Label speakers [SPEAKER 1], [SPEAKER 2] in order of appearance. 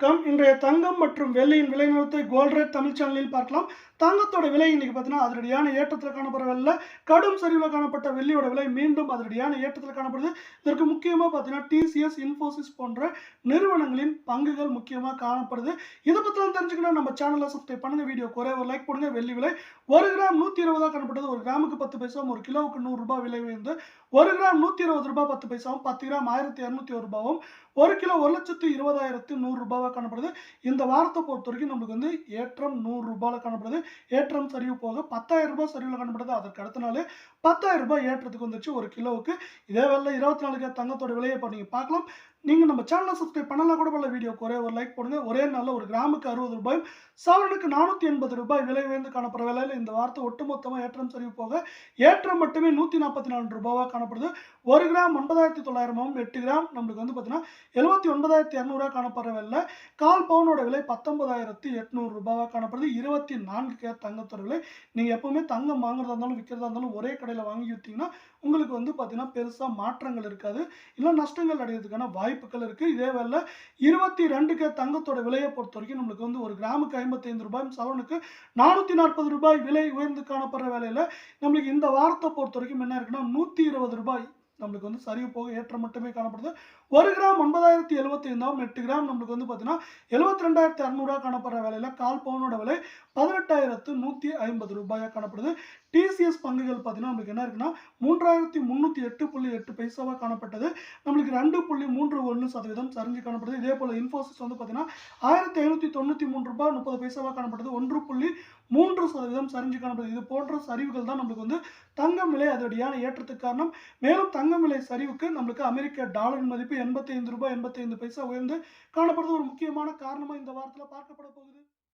[SPEAKER 1] வணக்கம். இன்றைய தங்கம் மற்றும் வெள்ளியின் விலை நிலவரத்தை கோல்ட் ரேட் தமிழ் சேனலில் பார்க்கலாம். தங்கத்தோட விலை இன்னைக்கு பார்த்தீங்கன்னா அதிரடியான ஏற்றத்தில் காணப்படுற வெள்ளை கடும் சரிவில் காணப்பட்ட வெள்ளியோட விலை மீண்டும் அதிரடியான ஏற்றத்தில் காணப்படுது. இதற்கு முக்கியமாக பார்த்தீங்கன்னா டிசிஎஸ், இன்ஃபோசிஸ் போன்ற நிறுவனங்களின் பங்குகள் முக்கியமாக காணப்படுது. இதை பற்றிலாம் தெரிஞ்சுக்கணும் நம்ம சேனலை சப்ஸ்கிரைப் பண்ணுங்க, வீடியோ குறை ஒரு லைக் போடுங்க. வெள்ளி விலை 1 கிராம் 120 காணப்பட்டது. 1 கிராமுக்கு 10 பைசாவும் 1 கிலோவுக்கு 100 ரூபாய் விலை உயர்ந்து 1 கிராம் 120 ரூபாய் 10 பைசாவும் 10 கிராம் 1201 ரூபாயும் 1 கிலோ 1,20,100 ரூபாவாக காணப்படுது. இந்த வாரத்தை பொறுத்த வரைக்கும் நம்மளுக்கு வந்து ஏற்றம் 100 ரூபாயில் காணப்படுது. ஏற்றம் சரிவு போக 10,000 ரூபாய் சரிவில் காணப்படுது. அதற்கு அடுத்த நாள் 10,000 ரூபாய் ஏற்றத்துக்கு வந்துச்சு ஒரு கிலோவுக்கு. இதே வேலை 24 தங்கத்தோட விலையை இப்போ நீங்கள் பார்க்கலாம். நீங்கள் நம்ம சேனலை சப்ஸ்கிரைப் பண்ணலாம் கூட பண்ணல, வீடியோ ஒரே ஒரு லைக் போடுங்க. ஒரே நாளில் 1 கிராமுக்கு 60 ரூபாயும் சவரனுக்கு 480 ரூபாய் விலை உயர்ந்து காணப்படுற வேலையில் இந்த வாரத்தை ஒட்டுமொத்தமாக ஏற்றம் சரிவு போக ஏற்றம் மட்டுமே 144 ரூபாவாக காணப்படுது. 1 கிராம் 9,900 8 கிராம் நம்மளுக்கு வந்து பார்த்தீங்கன்னா 79,200 காணப்படுற வேலை. கால் பவுனோட விலை 19,800 ரூபாவாக காணப்படுது. 24 கேரட் தங்கத்தோட விலை. நீங்கள் எப்பவுமே தங்கம் வாங்குறதா இருந்தாலும் விற்கிறதா இருந்தாலும் ஒரே கடையில் வாங்கி விற்றீங்கன்னா உங்களுக்கு வந்து பார்த்தீங்கன்னா பெருசாக மாற்றங்கள் இருக்காது, இல்லை நஷ்டங்கள் அடைகிறதுக்கான வாய்ப்புகள் இருக்குது. இதே வேலை 22 கேரட் தங்கத்தோட விலையை பொறுத்த வரைக்கும் நம்மளுக்கு வந்து 1 கிராமுக்கு 55 ரூபாயும் சவரனுக்கு 440 ரூபாய் விலை உயர்ந்து காணப்படுற வேலையில் நம்மளுக்கு இந்த வாரத்தை பொறுத்த வரைக்கும் என்ன இருக்குன்னா 120 ரூபாய் நம்மளுக்கு வந்து சரிவு போக ஏற்றம் மட்டுமே காணப்படுது. 1 கிராம் 9,075 8 கிராம் நம்மளுக்கு வந்து பார்த்தீங்கன்னா 72,200 காணப்படுற வேலையில் கால் பவுனோட விலை 18,150 ரூபாயாக காணப்படுது. டிசிஎஸ் பங்குகள் பார்த்தீங்கன்னா நம்மளுக்கு என்ன இருக்குன்னா 3,308.8 பைசாவாக காணப்பட்டது. நம்மளுக்கு 2.31% சரிஞ்சு காணப்படுது. இதே போல் இன்ஃபோசிஸ் வந்து பார்த்தீங்கன்னா 1,593 ரூபாய் 30 பைசாவாக காணப்பட்டது. 1.3% சரிஞ்சு காணப்படுது. இது போன்ற சரிவுகள் தான் நம்மளுக்கு வந்து தங்கம் விலை அதிரடியான ஏற்றத்துக்கு காரணம். மேலும் தங்கம் விலை சரிவுக்கு நம்மளுக்கு அமெரிக்க டாலரின் மதிப்பு 85 ரூபாய் 85 பைசா உயர்ந்து காணப்படுறது ஒரு முக்கியமான காரணமாக இந்த வாரத்தில் பார்க்கப்பட போகுது.